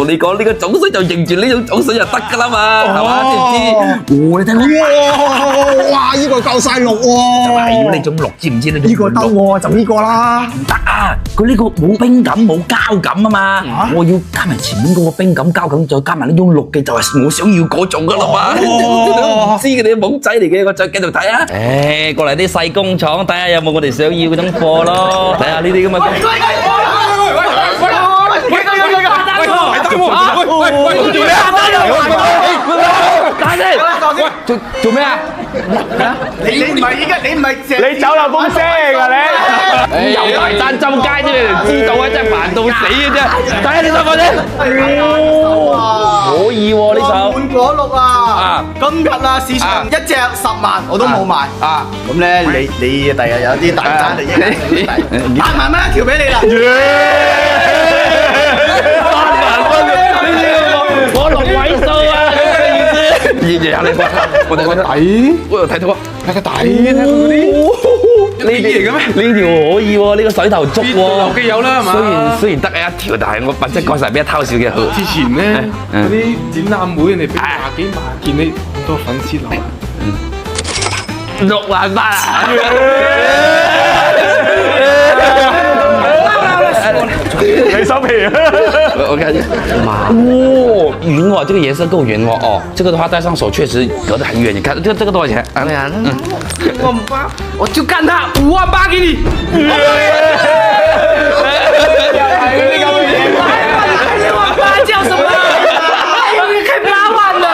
同你講呢個種水就認住呢種種水就得㗎啦嘛，係嘛？知唔知？你睇我，哇！呢個夠晒綠就喎，係要呢種綠，知唔知呢種呢個得喎，就呢個啦。唔得啊！佢呢個冇冰感冇膠感啊嘛，我要加埋前面嗰個冰感膠感，再加埋呢種綠嘅，就係我想要嗰種㗎啦嘛。唔知嘅你懵仔嚟嘅，我再繼續睇啊！誒，過嚟啲細工廠睇下有冇我哋想要嗰種貨咯，睇下呢啲咁嘅。做咩啊？你唔係你走漏風聲㗎你！又嚟爭周街啫，你哋知道啊，真係煩到死嘅啫！睇下呢首歌先，可以喎呢首。滿果綠啊！今日啊，市場一隻10萬我都冇賣啊！咁咧，你第日有啲大單嚟益8萬蚊一條俾你啦！我6位數啊！意思啊，你講，我哋講底，我又睇到啊，睇個底，睇佢嗰啲。呢啲嚟嘅咩？呢條可以喎，呢個水頭竹喎。遊記有啦係嘛？雖然得一條，但係我品質確實比一偷少嘅好。之前咧嗰啲展覽會，人哋俾20幾萬，見你咁多粉絲流。6萬8啊！你收皮啊！我看一下，哇，圆哦，这个颜色够圆哦，哦，这个的话戴上手确实隔得很远。你看这个多少钱？啊，我唔包，我就幹他5萬8給你。叫什麼？你開8萬的。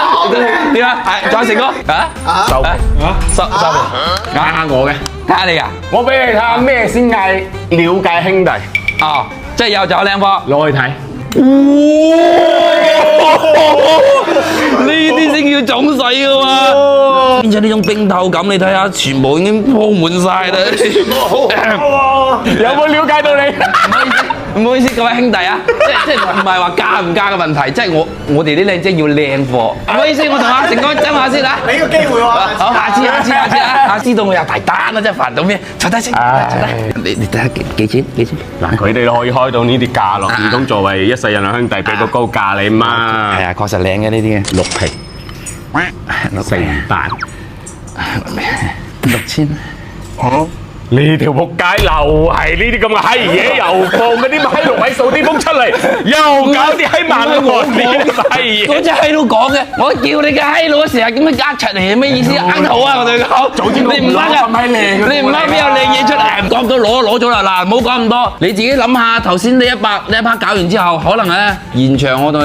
點啊？係仲有成哥啊？收啱我嘅，啱你噶。我俾你睇下咩先嗌了解兄弟。哦，即係有就有靚貨，攞去睇。呢啲先叫種水嘅喎。變咗呢種冰透感，你睇下，全部已經鋪滿晒啦。有冇了解到你？唔好意思，各位兄弟啊，即係唔係話加唔加嘅問題，即係我哋啲靚姐要靚貨。唔好意思，我同阿成哥爭下先啊。俾個機會我。好，下次啊，知道我有排單啦，真係煩到咩？坐低先，坐低。你睇下幾錢？嗱，佢哋都可以開到呢啲價咯，唔通作為一世人兩兄弟俾個高價你嘛？係啊，確實靚嘅呢啲嘅6皮，4,800， 6000。嚇！呢條仆街又係呢啲咁嘅閪嘢，又放嗰啲閪6位數啲風出嚟，又搞啲閪萬嘅和啲閪嘢。嗰隻閪佬講嘅，我叫你嘅閪佬成日咁樣呃出嚟係咩意思？呃好啊！我同你講，早知你唔呃啊，你唔呃邊有靚嘢出嚟？講到攞咗啦，嗱，唔好講咁多，你自己諗下頭先呢一 part 搞完之後，可能咧現場我同